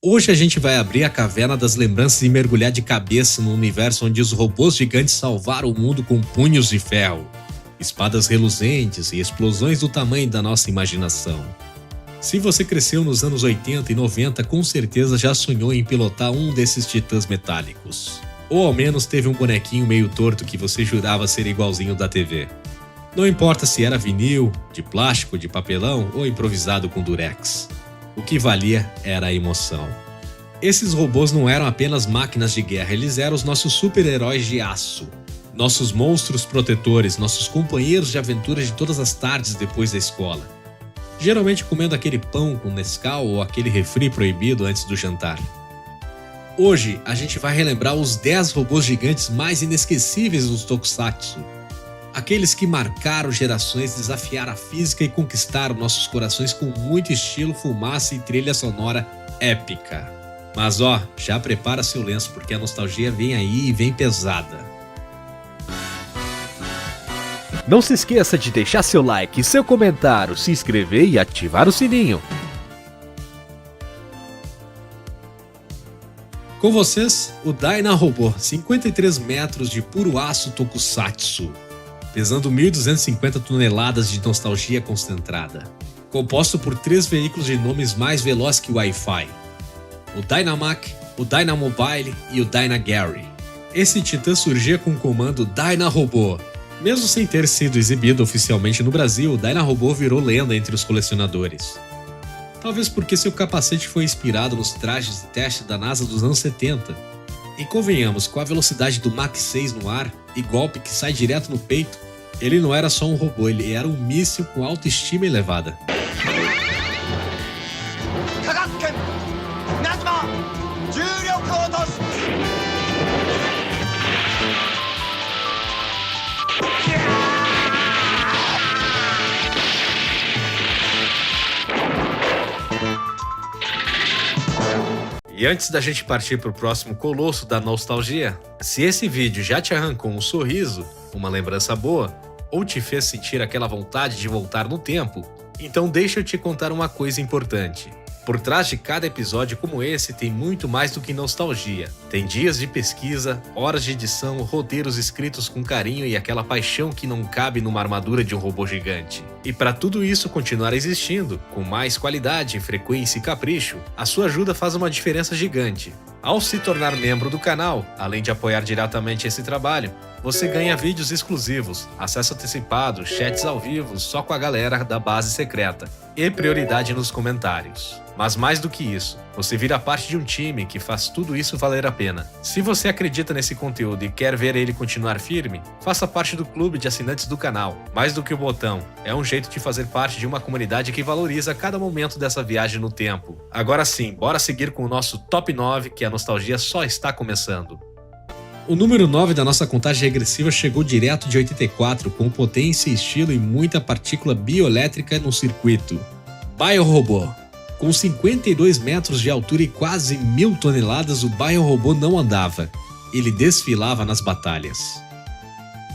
Hoje a gente vai abrir a caverna das lembranças e mergulhar de cabeça no universo onde os robôs gigantes salvaram o mundo com punhos de ferro, espadas reluzentes e explosões do tamanho da nossa imaginação. Se você cresceu nos anos 80 e 90, com certeza já sonhou em pilotar um desses titãs metálicos. Ou ao menos teve um bonequinho meio torto que você jurava ser igualzinho da TV. Não importa se era vinil, de plástico, de papelão ou improvisado com durex. O que valia era a emoção. Esses robôs não eram apenas máquinas de guerra, eles eram os nossos super-heróis de aço. Nossos monstros protetores, nossos companheiros de aventuras de todas as tardes depois da escola. Geralmente comendo aquele pão com Nescau ou aquele refri proibido antes do jantar. Hoje a gente vai relembrar os 10 robôs gigantes mais inesquecíveis dos Tokusatsu. Aqueles que marcaram gerações, desafiaram a física e conquistaram nossos corações com muito estilo, fumaça e trilha sonora épica. Mas já prepara seu lenço porque a nostalgia vem aí e vem pesada. Não se esqueça de deixar seu like, seu comentário, se inscrever e ativar o sininho. Com vocês, o Dyna Robô, 53 metros de puro aço Tokusatsu. Pesando 1.250 toneladas de nostalgia concentrada. Composto por 3 veículos de nomes mais velozes que o Wi-Fi. O Dynamac, o Dynamobile e o Dynagary. Esse titã surgia com o comando Dyna Robô. Mesmo sem ter sido exibido oficialmente no Brasil, o Dyna Robô virou lenda entre os colecionadores. Talvez porque seu capacete foi inspirado nos trajes de teste da NASA dos anos 70. E convenhamos, com a velocidade do Mach 6 no ar e golpe que sai direto no peito, ele não era só um robô, ele era um míssil com autoestima elevada. E antes da gente partir para o próximo colosso da nostalgia, se esse vídeo já te arrancou um sorriso, uma lembrança boa, ou te fez sentir aquela vontade de voltar no tempo, então deixa eu te contar uma coisa importante. Por trás de cada episódio como esse tem muito mais do que nostalgia. Tem dias de pesquisa, horas de edição, roteiros escritos com carinho e aquela paixão que não cabe numa armadura de um robô gigante. E para tudo isso continuar existindo, com mais qualidade, frequência e capricho, a sua ajuda faz uma diferença gigante. Ao se tornar membro do canal, além de apoiar diretamente esse trabalho, você ganha vídeos exclusivos, acesso antecipado, chats ao vivo só com a galera da base secreta e prioridade nos comentários. Mas mais do que isso, você vira parte de um time que faz tudo isso valer a pena. Se você acredita nesse conteúdo e quer ver ele continuar firme, faça parte do clube de assinantes do canal. Mais do que o botão, é um jeito de fazer parte de uma comunidade que valoriza cada momento dessa viagem no tempo. Agora sim, bora seguir com o nosso Top 9, que a nostalgia só está começando. O número 9 da nossa contagem regressiva chegou direto de 84, com potência, estilo e muita partícula bioelétrica no circuito. Biorobô. Com 52 metros de altura e quase 1.000 toneladas, o Biorobô não andava. Ele desfilava nas batalhas.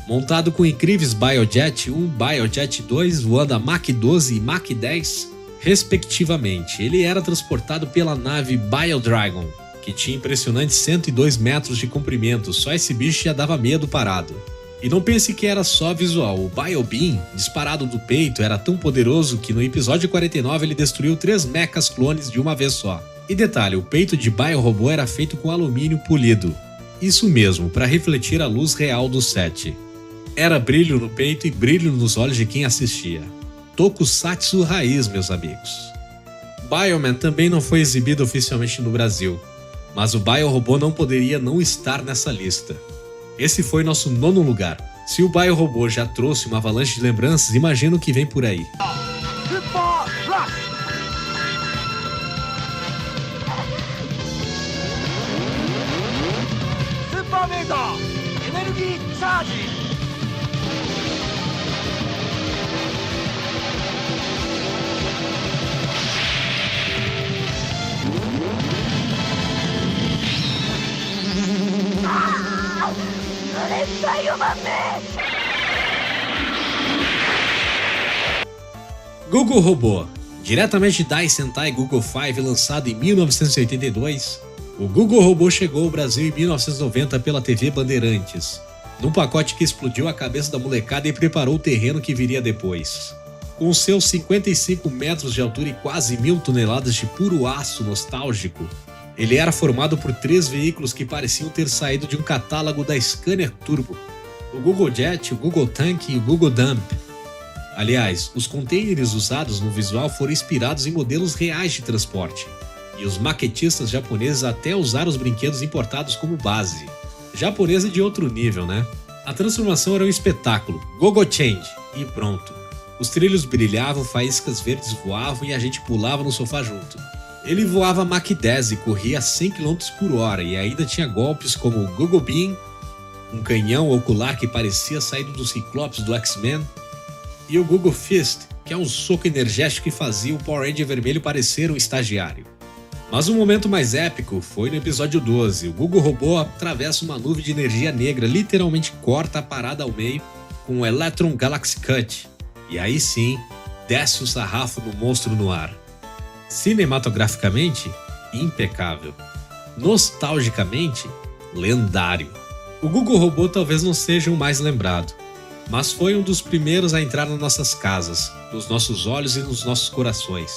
Montado com incríveis Biojet 1, Biojet 2, voando a Mach 12 e Mach 10, respectivamente, ele era transportado pela nave Biodragon, que tinha impressionantes 102 metros de comprimento. Só esse bicho já dava medo parado. E não pense que era só visual, o Biobeam, disparado do peito, era tão poderoso que no episódio 49 ele destruiu 3 mechas clones de uma vez só. E detalhe, o peito de Biorobô era feito com alumínio polido. Isso mesmo, para refletir a luz real do set. Era brilho no peito e brilho nos olhos de quem assistia. Tokusatsu raiz, meus amigos. Bioman também não foi exibido oficialmente no Brasil, mas o Biorobô não poderia não estar nessa lista. Esse foi nosso 9º lugar. Se o Biorobô já trouxe uma avalanche de lembranças, imagina o que vem por aí. Super Mega Energy Charge. Google Robô. Diretamente de Dai Sentai Google 5, lançado em 1982, o Google Robô chegou ao Brasil em 1990 pela TV Bandeirantes, num pacote que explodiu a cabeça da molecada e preparou o terreno que viria depois. Com seus 55 metros de altura e quase 1000 toneladas de puro aço nostálgico, ele era formado por 3 veículos que pareciam ter saído de um catálogo da Scania Turbo: o Google Jet, o Google Tank e o Google Dump. Aliás, os containers usados no visual foram inspirados em modelos reais de transporte, e os maquetistas japoneses até usaram os brinquedos importados como base. Japonesa de outro nível, né? A transformação era um espetáculo, Gogo Change, e pronto. Os trilhos brilhavam, faíscas verdes voavam e a gente pulava no sofá junto. Ele voava Mach 10 e corria a 100 km por hora e ainda tinha golpes como o Google Beam, um canhão ocular que parecia saído dos Ciclopes do X-Men, e o Google Fist, que é um soco energético que fazia o Power Ranger vermelho parecer um estagiário. Mas o momento mais épico foi no episódio 12. O Google Robô atravessa uma nuvem de energia negra, literalmente corta a parada ao meio com o Electron Galaxy Cut. E aí sim, desce o sarrafo no monstro no ar. Cinematograficamente, impecável. Nostalgicamente, lendário. O Google Robô talvez não seja o mais lembrado, mas foi um dos primeiros a entrar nas nossas casas, nos nossos olhos e nos nossos corações.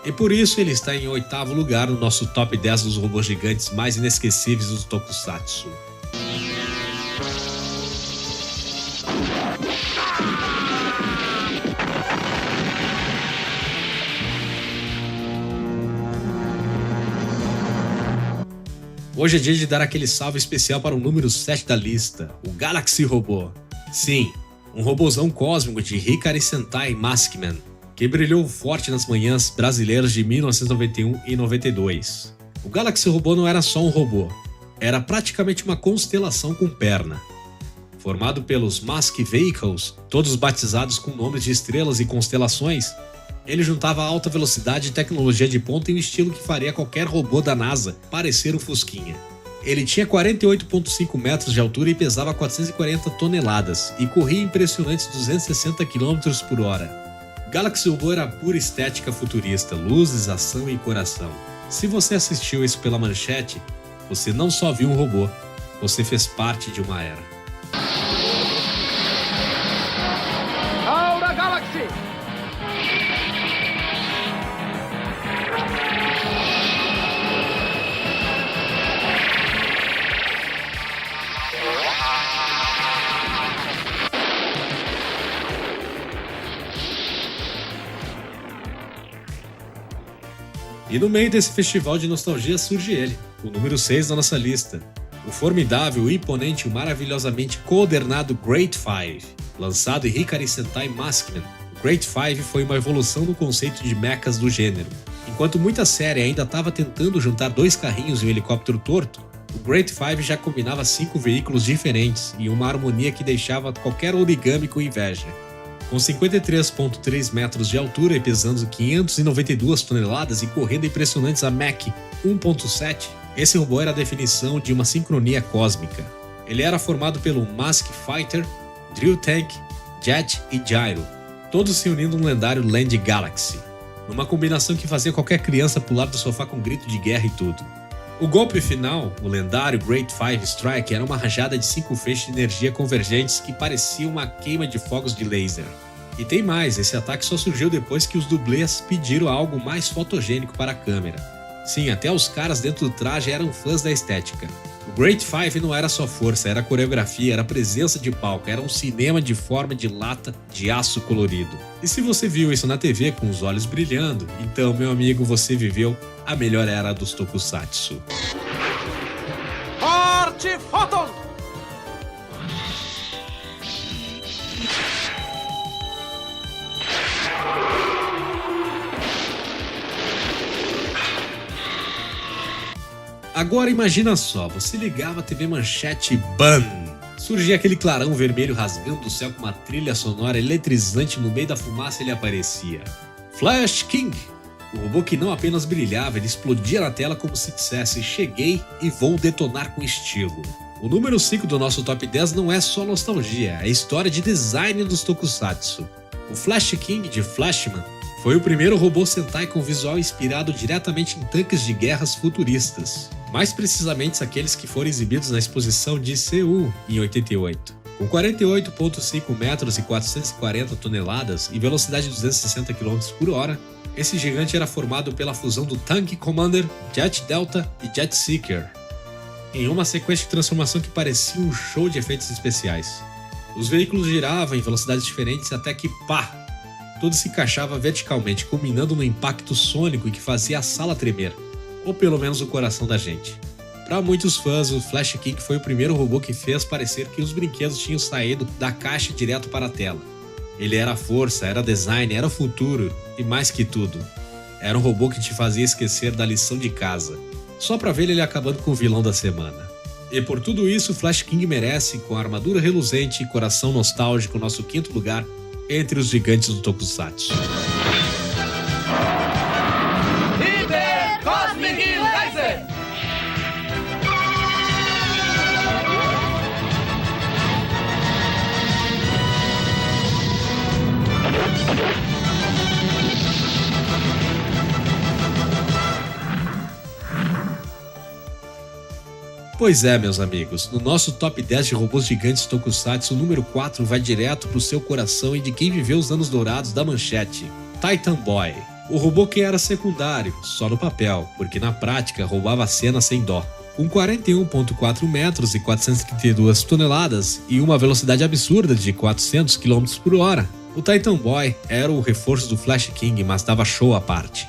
E por isso ele está em 8º lugar no nosso top 10 dos robôs gigantes mais inesquecíveis dos Tokusatsu. Hoje é dia de dar aquele salve especial para o número 7 da lista, o Galaxy Robô. Sim, um robôzão cósmico de Hikari Sentai Maskman, que brilhou forte nas manhãs brasileiras de 1991 e 92. O Galaxy Robô não era só um robô, era praticamente uma constelação com perna. Formado pelos Mask Vehicles, todos batizados com nomes de estrelas e constelações, ele juntava alta velocidade e tecnologia de ponta em um estilo que faria qualquer robô da NASA parecer um fusquinha. Ele tinha 48,5 metros de altura e pesava 440 toneladas, e corria impressionantes 260 km por hora. Galaxy Robô era pura estética futurista, luzes, ação e coração. Se você assistiu isso pela manchete, você não só viu um robô, você fez parte de uma era. Aura Galaxy! E no meio desse festival de nostalgia surge ele, o número 6 da nossa lista. O formidável, o imponente e o maravilhosamente coordenado Great Five. Lançado em Hikari Sentai Maskman, o Great Five foi uma evolução no conceito de mechas do gênero. Enquanto muita série ainda estava tentando juntar 2 carrinhos e um helicóptero torto, o Great Five já combinava 5 veículos diferentes e uma harmonia que deixava qualquer origami com inveja. Com 53,3 metros de altura e pesando 592 toneladas e correndo impressionantes a Mach 1.7, esse robô era a definição de uma sincronia cósmica. Ele era formado pelo Mask Fighter, Drill Tank, Jet e Gyro, todos se unindo no lendário Land Galaxy, numa combinação que fazia qualquer criança pular do sofá com grito de guerra e tudo. O golpe final, o lendário Great Five Strike, era uma rajada de 5 feixes de energia convergentes que parecia uma queima de fogos de laser. E tem mais, esse ataque só surgiu depois que os dublês pediram algo mais fotogênico para a câmera. Sim, até os caras dentro do traje eram fãs da estética. O Great Five não era só força, era coreografia, era presença de palco, era um cinema de forma de lata de aço colorido. E se você viu isso na TV com os olhos brilhando, então, meu amigo, você viveu a melhor era dos Tokusatsu. Forte Photon! Agora imagina só, você ligava a TV Manchete e BAM! Surgia aquele clarão vermelho rasgando o céu com uma trilha sonora eletrizante. No meio da fumaça ele aparecia. Flash King! O robô que não apenas brilhava, ele explodia na tela como se dissesse: cheguei e vou detonar com estilo. O número 5 do nosso top 10 não é só nostalgia, é história de design dos Tokusatsu. O Flash King de Flashman Foi o primeiro robô Sentai com visual inspirado diretamente em tanques de guerras futuristas, mais precisamente aqueles que foram exibidos na exposição de Seul em 88. Com 48,5 metros e 440 toneladas e velocidade de 260 km por hora, esse gigante era formado pela fusão do Tank Commander, Jet Delta e Jet Seeker, em uma sequência de transformação que parecia um show de efeitos especiais. Os veículos giravam em velocidades diferentes até que, pá! Tudo se encaixava verticalmente, culminando no impacto sônico que fazia a sala tremer, ou pelo menos o coração da gente. Para muitos fãs, o Flash King foi o primeiro robô que fez parecer que os brinquedos tinham saído da caixa direto para a tela. Ele era a força, era design, era o futuro e mais que tudo, era um robô que te fazia esquecer da lição de casa, só para ver ele acabando com o vilão da semana. E por tudo isso, o Flash King merece, com a armadura reluzente e coração nostálgico, nosso 5º lugar entre os gigantes do Tokusatsu. Hyper Cosmic Laser! Pois é, meus amigos, no nosso top 10 de robôs gigantes Tokusatsu, o número 4 vai direto pro seu coração e de quem viveu os anos dourados da manchete, Titan Boy. O robô que era secundário, só no papel, porque na prática roubava a cena sem dó. Com 41,4 metros e 432 toneladas e uma velocidade absurda de 400 km por hora, o Titan Boy era o reforço do Flash King, mas dava show à parte.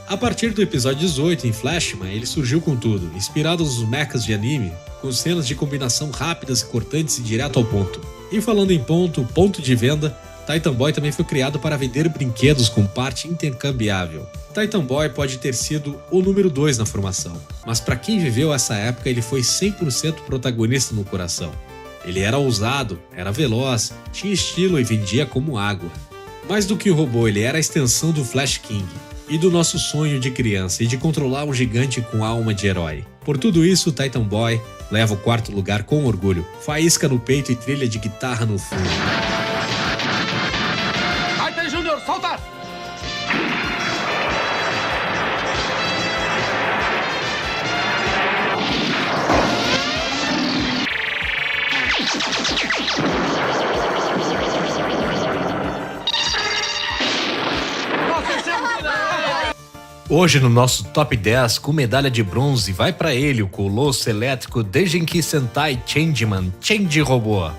A partir do episódio 18 em Flashman, ele surgiu com tudo, inspirado nos mechas de anime, com cenas de combinação rápidas e cortantes e direto ao ponto. E falando em ponto de venda, Titan Boy também foi criado para vender brinquedos com parte intercambiável. Titan Boy pode ter sido o número 2 na formação, mas para quem viveu essa época ele foi 100% protagonista no coração. Ele era ousado, era veloz, tinha estilo e vendia como água. Mais do que um robô, ele era a extensão do Flash King e do nosso sonho de criança e de controlar um gigante com alma de herói. Por tudo isso, o Titan Boy leva o 4º lugar com orgulho, faísca no peito e trilha de guitarra no fundo. Titan Júnior, solta! Hoje no nosso top 10, com medalha de bronze, vai para ele o colosso elétrico Deigenki Sentai Changeman, Change Robô.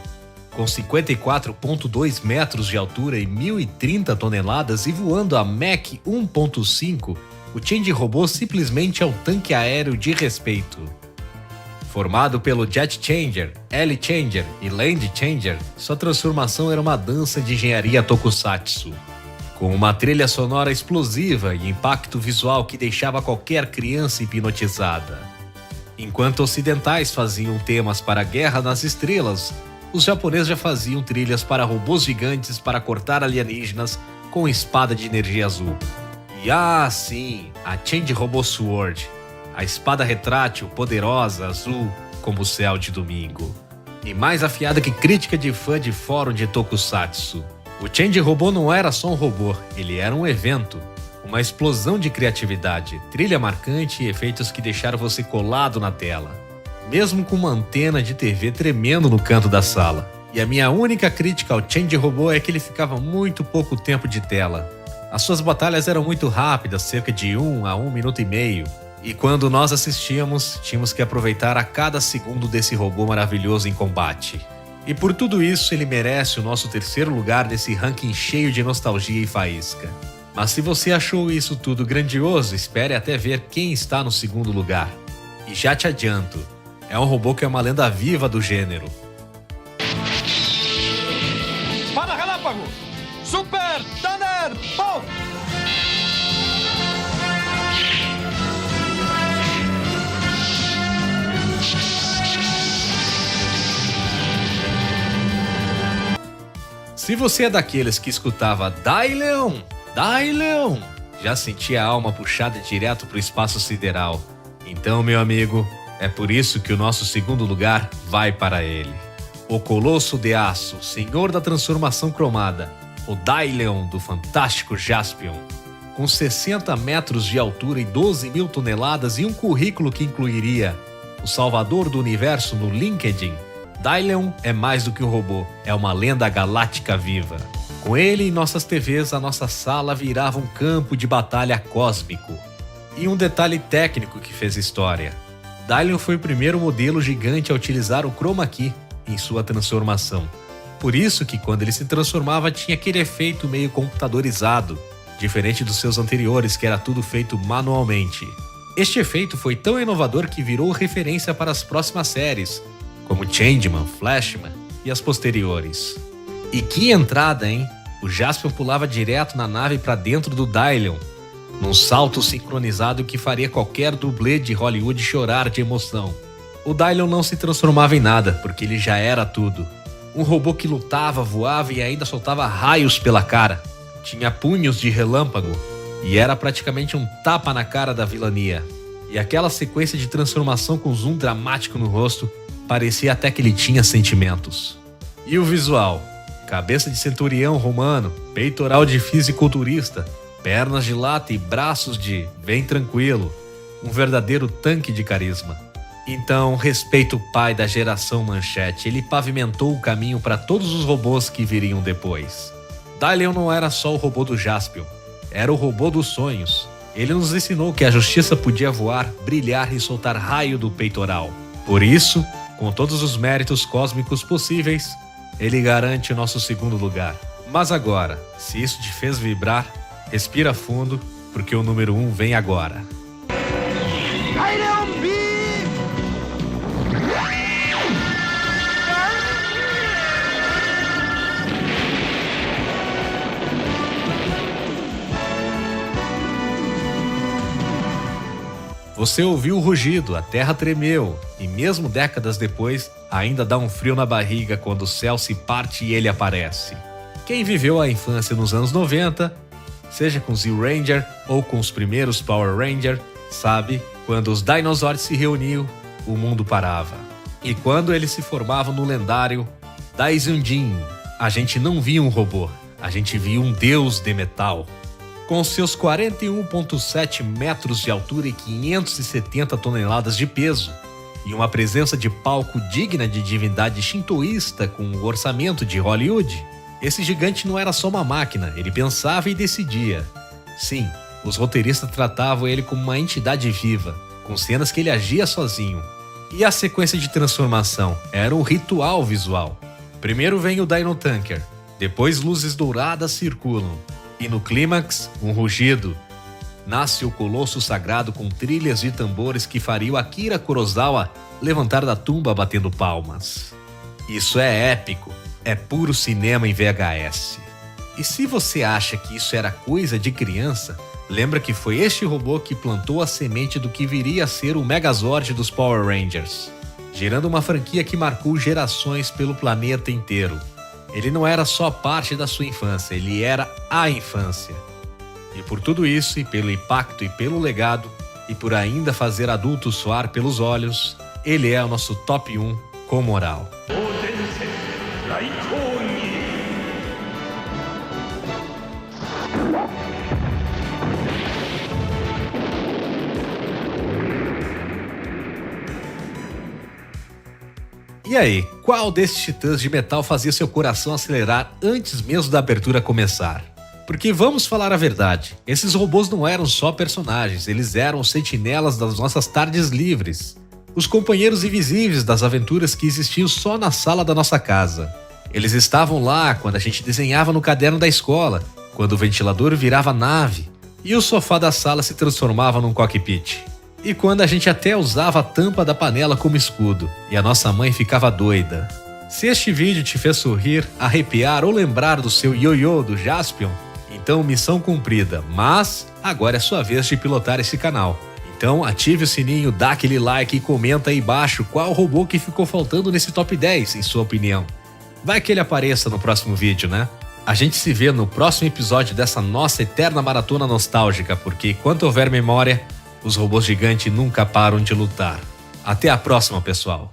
Com 54,2 metros de altura e 1.030 toneladas e voando a Mach 1.5, o Change Robô simplesmente é um tanque aéreo de respeito. Formado pelo Jet Changer, L Changer e Land Changer, sua transformação era uma dança de engenharia tokusatsu. Com uma trilha sonora explosiva e impacto visual que deixava qualquer criança hipnotizada. Enquanto ocidentais faziam temas para a Guerra nas Estrelas, os japoneses já faziam trilhas para robôs gigantes para cortar alienígenas com espada de energia azul. E sim, a Change Robô Sword, a espada retrátil poderosa azul como o céu de domingo. E mais afiada que crítica de fã de fórum de Tokusatsu. O Change Robô não era só um robô, ele era um evento. Uma explosão de criatividade, trilha marcante e efeitos que deixaram você colado na tela. Mesmo com uma antena de TV tremendo no canto da sala. E a minha única crítica ao Change Robô é que ele ficava muito pouco tempo de tela. As suas batalhas eram muito rápidas, cerca de 1 a 1 minuto e meio. E quando nós assistíamos, tínhamos que aproveitar a cada segundo desse robô maravilhoso em combate. E por tudo isso, ele merece o nosso 3º lugar nesse ranking cheio de nostalgia e faísca. Mas se você achou isso tudo grandioso, espere até ver quem está no 2º lugar. E já te adianto, é um robô que é uma lenda viva do gênero. Espada Relâmpago! Super Thunderbolt! Se você é daqueles que escutava Dai Leão, Dai Leão, já sentia a alma puxada direto para o espaço sideral. Então, meu amigo, é por isso que o nosso 2º lugar vai para ele. O Colosso de Aço, Senhor da Transformação Cromada, o Dylion do fantástico Jaspion. Com 60 metros de altura e 12 mil toneladas e um currículo que incluiria o salvador do universo no LinkedIn, Dylion é mais do que um robô, é uma lenda galáctica viva. Com ele em nossas TVs, a nossa sala virava um campo de batalha cósmico. E um detalhe técnico que fez história. Dylion foi o primeiro modelo gigante a utilizar o Chroma Key em sua transformação. Por isso que quando ele se transformava tinha aquele efeito meio computadorizado, diferente dos seus anteriores que era tudo feito manualmente. Este efeito foi tão inovador que virou referência para as próximas séries, como Changeman, Flashman e as posteriores. E que entrada, hein? O Jaspion pulava direto na nave para dentro do Dylion, num salto sincronizado que faria qualquer dublê de Hollywood chorar de emoção. O Dylion não se transformava em nada, porque ele já era tudo. Um robô que lutava, voava e ainda soltava raios pela cara. Tinha punhos de relâmpago e era praticamente um tapa na cara da vilania. E aquela sequência de transformação com zoom dramático no rosto parecia até que ele tinha sentimentos. E o visual? Cabeça de centurião romano, peitoral de fisiculturista, pernas de lata e braços de vem tranquilo. Um verdadeiro tanque de carisma. Então, respeita o pai da geração Manchete. Ele pavimentou o caminho para todos os robôs que viriam depois. Dylion não era só o robô do Jaspion, era o robô dos sonhos. Ele nos ensinou que a justiça podia voar, brilhar e soltar raio do peitoral. Por isso, com todos os méritos cósmicos possíveis, ele garante o nosso segundo lugar. Mas agora, se isso te fez vibrar, respira fundo, porque o número 1 vem agora. Dylion B! Você ouviu o rugido, a terra tremeu, e mesmo décadas depois, ainda dá um frio na barriga quando o céu se parte e ele aparece. Quem viveu a infância nos anos 90, seja com Z-Ranger ou com os primeiros Power Ranger, sabe, quando os Dinosaurs se reuniam, o mundo parava. E quando eles se formavam no lendário Daizunjin, a gente não via um robô, a gente via um deus de metal. Com seus 41,7 metros de altura e 570 toneladas de peso, e uma presença de palco digna de divindade shintoísta com o orçamento de Hollywood, esse gigante não era só uma máquina, ele pensava e decidia. Sim, os roteiristas tratavam ele como uma entidade viva, com cenas que ele agia sozinho. E a sequência de transformação era um ritual visual. Primeiro vem o Dino Tanker, depois luzes douradas circulam, e no clímax, um rugido. Nasce o colosso sagrado com trilhas de tambores que faria o Akira Kurosawa levantar da tumba batendo palmas. Isso é épico, é puro cinema em VHS. E se você acha que isso era coisa de criança, lembra que foi este robô que plantou a semente do que viria a ser o Megazord dos Power Rangers, gerando uma franquia que marcou gerações pelo planeta inteiro. Ele não era só parte da sua infância, ele era a infância. E por tudo isso, e pelo impacto e pelo legado, e por ainda fazer adultos soar pelos olhos, ele é o nosso top 1 com moral. E aí, qual desses titãs de metal fazia seu coração acelerar antes mesmo da abertura começar? Porque vamos falar a verdade, esses robôs não eram só personagens, eles eram os sentinelas das nossas tardes livres. Os companheiros invisíveis das aventuras que existiam só na sala da nossa casa. Eles estavam lá quando a gente desenhava no caderno da escola, quando o ventilador virava nave e o sofá da sala se transformava num cockpit. E quando a gente até usava a tampa da panela como escudo, e a nossa mãe ficava doida. Se este vídeo te fez sorrir, arrepiar ou lembrar do seu ioiô do Jaspion, então missão cumprida, mas agora é sua vez de pilotar esse canal. Então ative o sininho, dá aquele like e comenta aí embaixo qual robô que ficou faltando nesse top 10, em sua opinião. Vai que ele apareça no próximo vídeo, né? A gente se vê no próximo episódio dessa nossa eterna maratona nostálgica, porque enquanto houver memória, os robôs gigantes nunca param de lutar. Até a próxima, pessoal!